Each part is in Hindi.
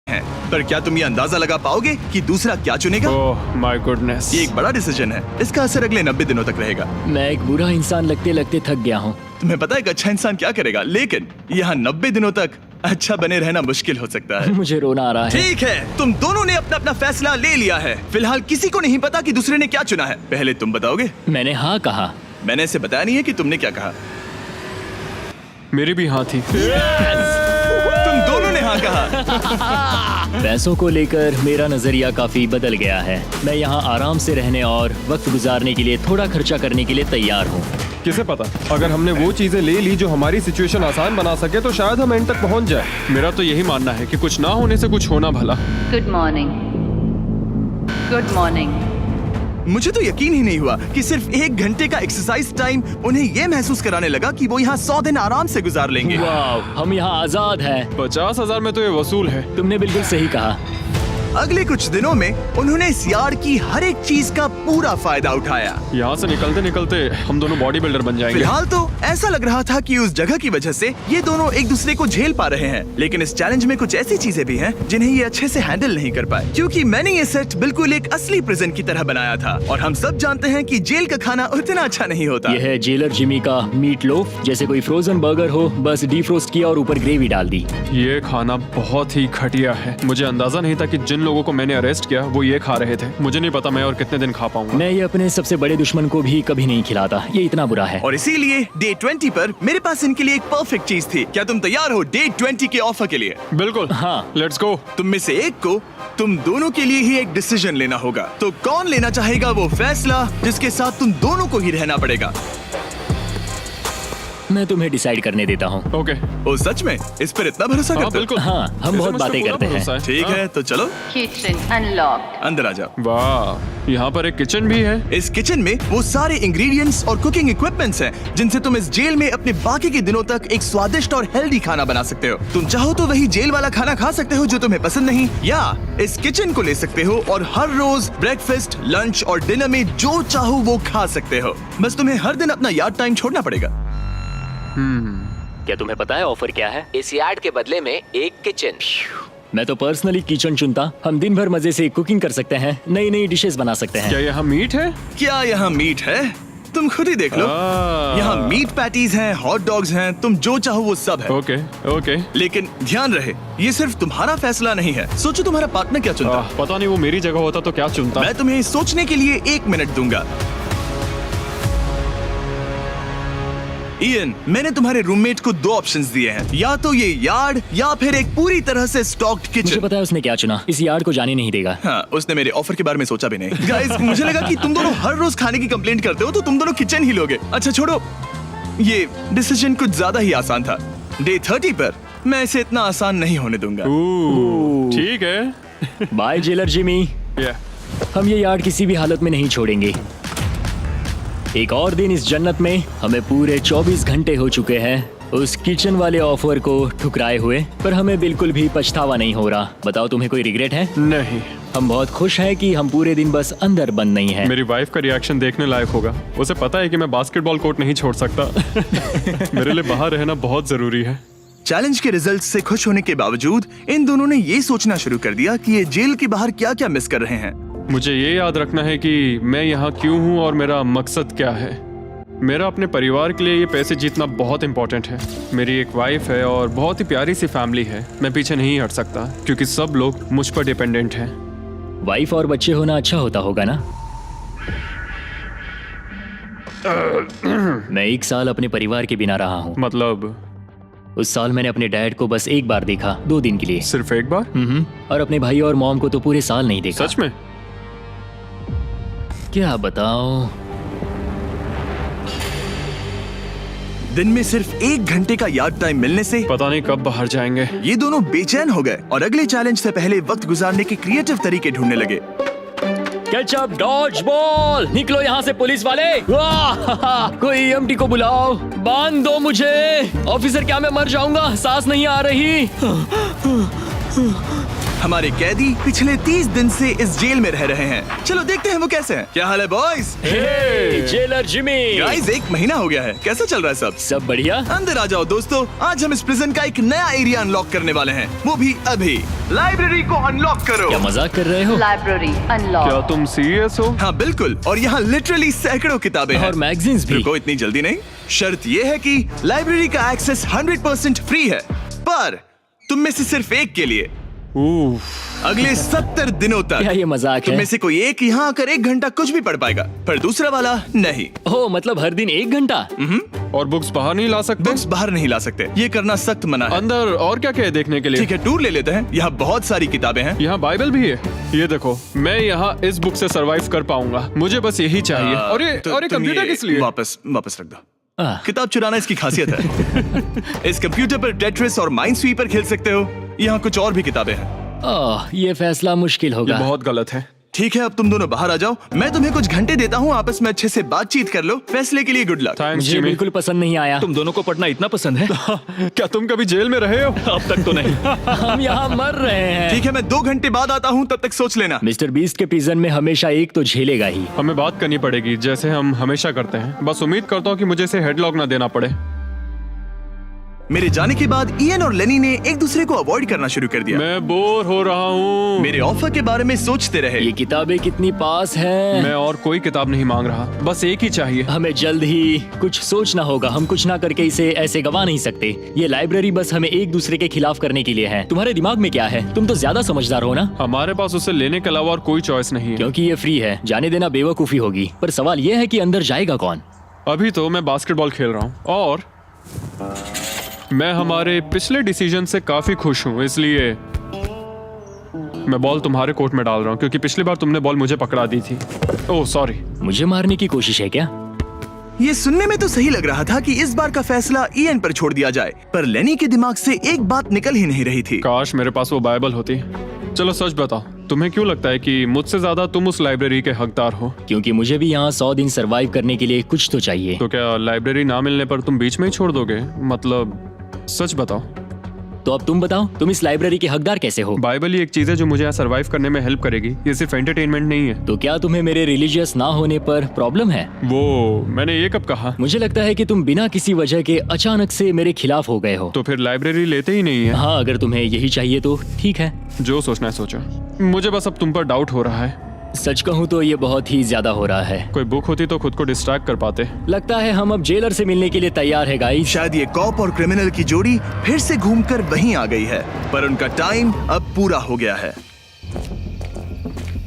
हैं। पर क्या तुम ये अंदाजा लगा पाओगे कि दूसरा क्या चुनेगा? ओह माय गुडनेस, ये एक बड़ा डिसीजन है। इसका असर अगले 90 दिनों तक रहेगा। मैं एक बुरा इंसान लगते लगते थक गया हूँ। तुम्हें पता है एक अच्छा इंसान क्या करेगा, लेकिन यहाँ 90 दिनों तक अच्छा बने रहना मुश्किल हो सकता है। मुझे रोना आ रहा है। ठीक है, तुम दोनों ने अपना अपना फैसला ले लिया है। फिलहाल किसी को नहीं पता कि दूसरे ने क्या चुना है। पहले तुम बताओगे? मैंने हाँ कहा। मैंने इसे बताया नहीं है कि तुमने क्या कहा। मेरी भी हाँ थी। तुम दोनों ने हाँ कहा। पैसों को लेकर मेरा नजरिया काफी बदल गया है। मैं यहाँ आराम से रहने और वक्त गुजारने के लिए थोड़ा खर्चा करने के लिए तैयार हूँ। किसे पता, अगर हमने वो चीजें ले ली जो हमारी सिचुएशन आसान बना सके तो शायद हम एंड तक पहुंच जाए। मेरा तो यही मानना है कि कुछ ना होने से कुछ होना भला। Good morning. Good morning. मुझे तो यकीन ही नहीं हुआ कि सिर्फ 1 घंटे का एक्सरसाइज टाइम उन्हें ये महसूस कराने लगा कि वो यहाँ 100 दिन आराम से गुजार लेंगे। वाह, हम यहाँ आजाद हैं। 50,000 में तो ये वसूल है। तुमने बिल्कुल सही कहा। अगले कुछ दिनों में उन्होंने इस यार्ड की हर एक चीज का पूरा फायदा उठाया। यहाँ से निकलते निकलते हम दोनों बॉडी बिल्डर बन जाएंगे। फिलहाल तो ऐसा लग रहा था कि उस जगह की वजह से ये दोनों एक दूसरे को झेल पा रहे हैं, लेकिन इस चैलेंज में कुछ ऐसी चीजें भी हैं जिन्हें ये अच्छे से हैंडल नहीं कर पाए, क्योंकि मैंने ये सेट बिल्कुल एक असली प्रिजन की तरह बनाया था। और हम सब जानते हैं कि जेल का खाना उतना अच्छा नहीं होता। यह है जेलर जिमी का मीट लोफ, जैसे कोई फ्रोजन बर्गर हो, बस डीफ्रोस्ट किया और ऊपर ग्रेवी डाल दी। ये खाना बहुत ही घटिया है। मुझे अंदाजा नहीं था कि जिन लोगों को मैंने अरेस्ट किया वो ये खा रहे थे। मुझे नहीं पता मैं और कितने दिन खा पाऊंगा। मैं ये अपने सबसे बड़े दुश्मन को भी कभी नहीं खिलाता। ये इतना बुरा है। और इसीलिए डे 20 पर मेरे पास इनके लिए एक परफेक्ट चीज थी। क्या तुम तैयार हो डे 20 के ऑफर के लिए? बिल्कुल, हाँ। Let's go. तुम में से एक को तुम दोनों के लिए ही एक डिसीजन लेना होगा। तो कौन लेना चाहेगा वो फैसला जिसके साथ तुम दोनों को ही रहना पड़ेगा? मैं तुम्हें डिसाइड करने देता हूँ। ओके। ओ सच में इस पर इतना भरोसा हाँ करते हो? बिल्कुल। हाँ, हम इसे बहुत मुझ पे बातें पूरा करते हैं। भरोसा है। ठीक है, तो चलो किचन अनलॉक्ड। अंदर आ जाओ। वाह, यहाँ पर एक किचन भी है। इस किचन में वो सारे इंग्रेडिएंट्स और कुकिंग इक्विपमेंट्स हैं जिनसे तुम इस जेल में अपने बाकी के दिनों तक एक स्वादिष्ट और हेल्दी खाना बना सकते हो। तुम चाहो तो वही जेल वाला खाना खा सकते हो जो तुम्हें पसंद नहीं, या इस किचन को ले सकते हो और हर रोज ब्रेकफास्ट, लंच और डिनर में जो चाहो वो खा सकते हो। बस तुम्हें हर दिन अपना यार्ड टाइम छोड़ना पड़ेगा। क्या तुम्हें पता है ऑफर क्या है? इस यार्ड के बदले में एक किचन। मैं तो पर्सनली किचन चुनता। हम दिन भर मजे से कुकिंग कर सकते हैं, नई नई डिशेस बना सकते क्या हैं। यहाँ मीट है? क्या यहाँ मीट है? तुम खुद ही देख लो। यहाँ मीट पैटीज हैं, हॉट डॉग्स हैं, तुम जो चाहो वो सब है। Okay okay. लेकिन ध्यान रहे, ये सिर्फ तुम्हारा फैसला नहीं है। सोचो तुम्हारा पार्टनर क्या चुनता। पता नहीं वो मेरी जगह होता तो क्या चुनता। मैं तुम्हें सोचने के लिए 1 मिनट दूंगा। इयन, मैंने तुम्हारे रूममेट को 2 ऑप्शंस दिए हैं, या तो ये यार्ड या फिर एक पूरी तरह से स्टॉक्ड मुझे किचन। पता है उसने क्या चुना। इस यार्ड को जाने नहीं देगा। हाँ, उसने मेरे ऑफर के बारे में सोचा भी नहीं। गाइस, मुझे लगा कि तुम दोनों हर रोज खाने की कंप्लेंट करते हो तो तुम दोनों किचन ही लोगे। अच्छा छोड़ो, ये डिसीजन कुछ ज्यादा ही आसान था। डे 30 पर मैं इसे इतना आसान नहीं होने दूंगा। ठीक है। Bye jailer Jimmy. हम ये यार्ड किसी भी हालत में नहीं छोड़ेंगे। एक और दिन इस जन्नत में। हमें पूरे 24 घंटे हो चुके हैं उस किचन वाले ऑफर को ठुकराए हुए, पर हमें बिल्कुल भी पछतावा नहीं हो रहा। बताओ, तुम्हें कोई रिग्रेट है? नहीं। हम बहुत खुश हैं कि हम पूरे दिन बस अंदर बंद नहीं हैं। मेरी वाइफ का रिएक्शन देखने लायक होगा। उसे पता है कि मैं बास्केटबॉल कोर्ट नहीं छोड़ सकता। मेरे लिए बाहर रहना बहुत जरूरी है। चैलेंज के रिजल्ट से खुश होने के बावजूद इन दोनों ने ये सोचना शुरू कर दिया कि ये जेल के बाहर क्या क्या मिस कर रहे हैं। मुझे ये याद रखना है कि मैं यहाँ क्यों हूँ और मेरा मकसद क्या है। मेरा अपने परिवार के लिए ये पैसे जीतना बहुत इंपॉर्टेंट है। मेरी एक वाइफ है और बहुत ही प्यारी सी फैमिली है। मैं पीछे नहीं हट सकता क्योंकि सब लोग मुझ पर डिपेंडेंट हैं। वाइफ और बच्चे होना अच्छा होता होगा ना? मैं 1 साल अपने परिवार के बिना रहा हूँ। मतलब? उस साल मैंने अपने डैड को बस 1 बार देखा, 2 दिन के लिए। सिर्फ 1 बार? और अपने भाई और मॉम को तो पूरे साल नहीं देखा। सच में? क्या बताऊं? दिन में सिर्फ 1 घंटे का यार्ड टाइम मिलने से पता नहीं कब बाहर जाएंगे। ये दोनों बेचैन हो गए और अगले चैलेंज से पहले वक्त गुजारने के क्रिएटिव तरीके ढूंढने लगे। केचप डॉज बॉल, निकलो यहाँ से पुलिस वाले। वाह, कोई EMT को बुलाओ, बांध दो मुझे। ऑफिसर, क्या मैं मर जाऊंगा? सांस नहीं आ रही। हमारे कैदी पिछले 30 दिन से इस जेल में रह रहे हैं। चलो देखते हैं वो कैसे हैं। क्या हाल है बॉयज? Jailer Jimmy. गाइस 1 महीना हो गया है, कैसा चल रहा है सब? सब बढ़िया। अंदर आ जाओ दोस्तों, आज हम इस प्रिजन का एक नया एरिया अनलॉक करने वाले हैं, वो भी अभी। लाइब्रेरी को अनलॉक करो। क्या मजाक कर रहे हो? Library क्या unlocked. तुम सीरियस हो? हाँ बिल्कुल, और यहाँ लिटरली सैकड़ों किताबें हैं और मैगजीन्स भी। रुको, इतनी जल्दी नहीं। शर्त ये है कि लाइब्रेरी का एक्सेस 100% फ्री है, पर तुम में से सिर्फ एक के लिए अगले 70 दिनों तक। क्या ये मजाक तुम है? में से कोई एक यहाँ आकर 1 घंटा कुछ भी पढ़ पाएगा, पर दूसरा वाला नहीं। ओह, मतलब हर दिन 1 घंटा? और बुक्स बाहर नहीं ला सकते? बुक्स बाहर नहीं ला सकते, ये करना सख्त मना है। अंदर और क्या क्या है देखने के लिए? ठीक है, टूर ले लेते हैं। यहाँ बहुत सारी किताबें हैं। यहाँ बाइबल भी है। ये देखो, मैं यहाँ इस बुक से सरवाइव कर पाऊंगा, मुझे बस यही चाहिए। और ये तुम कंप्यूटर ये किस लिए? वापस रख दो। आह, किताब चुराना इसकी खासियत है। इस कंप्यूटर पर टेट्रिस और माइंड स्वीपर खेल सकते हो। यहाँ कुछ और भी किताबें हैं। ओह, ये फैसला मुश्किल ये होगा। बहुत गलत है। ठीक है, अब तुम दोनों बाहर आ जाओ। मैं तुम्हें कुछ घंटे देता हूँ, आपस में अच्छे से बातचीत कर लो। फैसले के लिए गुड लक। थैंक्स मुझे जिमी। बिल्कुल पसंद नहीं आया। तुम दोनों को पढ़ना इतना पसंद है? क्या तुम कभी जेल में रहे हो? अब तक तो नहीं। हम यहाँ मर रहे हैं। ठीक है, मैं 2 घंटे बाद आता हूँ, तब तक सोच लेना। मिस्टर बीस्ट के प्रिजन में हमेशा एक तो झेलेगा ही। हमें बात करनी पड़ेगी, जैसे हम हमेशा करते हैं। बस उम्मीद करता हूँ कि मुझे इसे हेडलॉक ना देना पड़े। मेरे जाने के बाद इयन और लेनी ने एक दूसरे को अवॉइड करना शुरू कर दिया। मैं बोर हो रहा हूँ। मेरे ऑफर के बारे में सोचते रहे। ये किताबें कितनी पास हैं। मैं और कोई किताब नहीं मांग रहा, बस एक ही चाहिए। हमें जल्द ही कुछ सोचना होगा। हम कुछ ना करके इसे ऐसे गवा नहीं सकते। ये लाइब्रेरी बस हमें एक दूसरे के खिलाफ करने के लिए है। तुम्हारे दिमाग में क्या है? तुम तो ज्यादा समझदार हो ना। हमारे पास उसे लेने के अलावा और कोई चॉइस नहीं है। क्योंकि ये फ्री है, जाने देना बेवकूफी होगी। पर सवाल ये है कि अंदर जाएगा कौन? अभी तो मैं बास्केटबॉल खेल रहा हूँ और मैं हमारे पिछले डिसीजन से काफी खुश हूँ, इसलिए मैं बॉल तुम्हारे कोर्ट में डाल रहा हूँ, क्योंकि पिछली बार तुमने बॉल मुझे पकड़ा दी थी। Oh sorry. मुझे मारने की कोशिश है क्या? ये सुनने में तो सही लग रहा था कि इस बार का फैसला इयन पर छोड़ दिया जाए, पर लेनी के दिमाग से एक बात निकल ही नहीं रही थी। काश मेरे पास वो बाइबल होती। चलो सच बताओ, तुम्हें क्यों लगता है कि मुझसे ज्यादा तुम उस लाइब्रेरी के हकदार हो? क्योंकि मुझे भी यहाँ 100 दिन सरवाइव करने के लिए कुछ तो चाहिए। तो क्या लाइब्रेरी ना मिलने पर तुम बीच में ही छोड़ दोगे? मतलब सच बताओ। तो अब तुम बताओ, तुम इस लाइब्रेरी के हकदार कैसे हो? बाइबल ही एक चीज है जो मुझे यहाँ सरवाइव करने में हेल्प करेगी। ये सिर्फ एंटरटेनमेंट नहीं है। तो क्या तुम्हें मेरे रिलीजियस ना होने पर प्रॉब्लम है? वो मैंने ये कब कहा? मुझे लगता है कि तुम बिना किसी वजह के अचानक से मेरे खिलाफ हो गए हो। तो फिर लाइब्रेरी लेते ही नहीं है। हाँ, अगर तुम्हें यही चाहिए तो ठीक है। जो सोचना है सोचो। मुझे बस अब तुम पर डाउट हो रहा है। सच कहूँ तो ये बहुत ही ज्यादा हो रहा है। कोई बुक होती तो खुद को डिस्ट्रैक्ट कर पाते। लगता है हम अब जेलर से मिलने के लिए तैयार है गाइस। शायद ये कॉप और क्रिमिनल की जोड़ी फिर से घूमकर वहीं आ गई है, पर उनका टाइम अब पूरा हो गया है।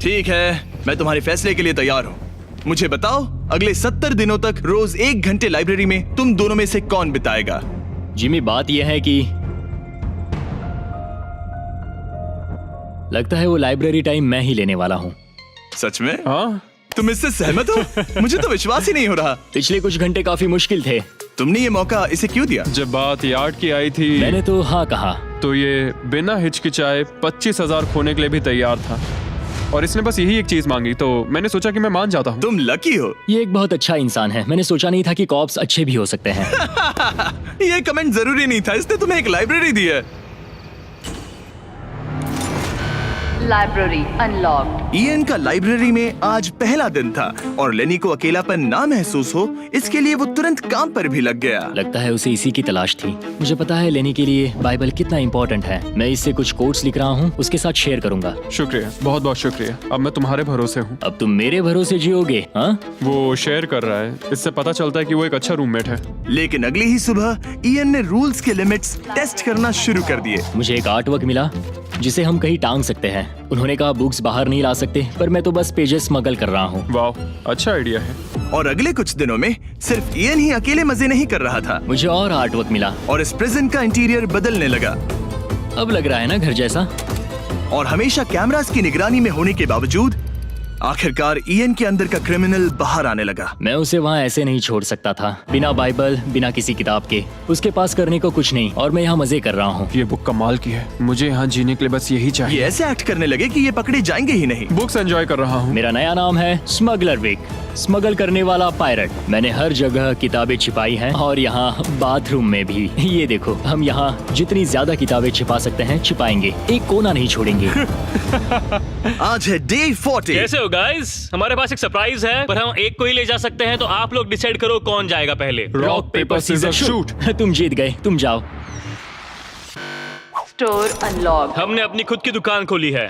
ठीक है, मैं तुम्हारे फैसले के लिए तैयार हूँ। मुझे बताओ, अगले 70 दिनों तक रोज 1 घंटे लाइब्रेरी में तुम दोनों में से कौन बिताएगा? जिमी, बात यह है कि लगता है वो लाइब्रेरी टाइम मैं ही लेने वाला हूँ। सच में? हाँ, तुम इससे सहमत हो? मुझे तो विश्वास ही नहीं हो रहा। पिछले कुछ घंटे काफी मुश्किल थे। तुमने ये मौका इसे क्यों दिया? जब बात यार्ड की आई थी मैंने तो हाँ कहा। तो ये बिना हिचकिचाए 25,000 खोने के लिए भी तैयार था, और इसने बस यही एक चीज मांगी, तो मैंने सोचा कि मैं मान जाता हूँ। तुम लकी हो। ये एक बहुत अच्छा इंसान है। मैंने सोचा नहीं था कि कॉप्स अच्छे भी हो सकते हैं। ये कमेंट जरूरी नहीं था, इसने तुम्हें एक लाइब्रेरी दी है। Library unlocked. इयन का लाइब्रेरी में आज पहला दिन था, और लेनी को अकेलापन ना महसूस हो इसके लिए वो तुरंत काम पर भी लग गया। लगता है उसे इसी की तलाश थी। मुझे पता है लेने के लिए बाइबल कितना इम्पोर्टेंट है। मैं इससे कुछ कोट्स लिख रहा हूँ, उसके साथ शेयर करूंगा। शुक्रिया, बहुत बहुत शुक्रिया। अब मैं तुम्हारे भरोसे हूँ। अब तुम मेरे भरोसे जियोगे? हाँ, वो शेयर कर रहा है, इससे पता चलता है कि वो एक अच्छा रूममेट है। लेकिन अगली ही सुबह इयन ने रूल्स के लिमिट्स टेस्ट करना शुरू कर दिए। मुझे एक आर्ट वर्क मिला जिसे हम कहीं टांग सकते हैं। उन्होंने कहा बुक्स बाहर नहीं ला सकते, पर मैं तो बस पेजेस स्मगल कर रहा हूँ। वाह, अच्छा आइडिया है। और अगले कुछ दिनों में सिर्फ इयन ही अकेले मजे नहीं कर रहा था, मुझे और आर्ट वर्क मिला। और इस प्रिजन का इंटीरियर बदलने लगा। अब लग रहा है ना घर जैसा। और हमेशा कैमरास की निगरानी में होने के बावजूद आखिरकार इयन के अंदर का क्रिमिनल बाहर आने लगा। मैं उसे वहाँ ऐसे नहीं छोड़ सकता था, बिना बाइबल, बिना किसी किताब के। उसके पास करने को कुछ नहीं, और मैं यहाँ मजे कर रहा हूँ। ये बुक कमाल की है, मुझे यहाँ जीने के लिए बस यही ये चाहिए। ऐसे एक्ट करने लगे कि ये पकड़े जाएंगे ही नहीं। बुक्स एंजॉय कर रहा हूँ। मेरा नया नाम है स्मगलर विक। स्मगल करने वाला पायरट। मैंने हर जगह किताबें छिपाई हैं और यहाँ बाथरूम में भी। ये देखो, हम यहाँ जितनी ज्यादा किताबें छिपा सकते हैं छिपाएंगे, एक कोना नहीं छोड़ेंगे। आज है डे 40। कैसे हो गाइस? हमारे पास एक सरप्राइज है, पर हम एक को ही ले जा सकते हैं, तो आप लोग डिसाइड करो कौन जाएगा पहले। Rock paper scissor shoot. तुम जीत गए, तुम जाओ। Store unlocked. हमने अपनी खुद की दुकान खोली है।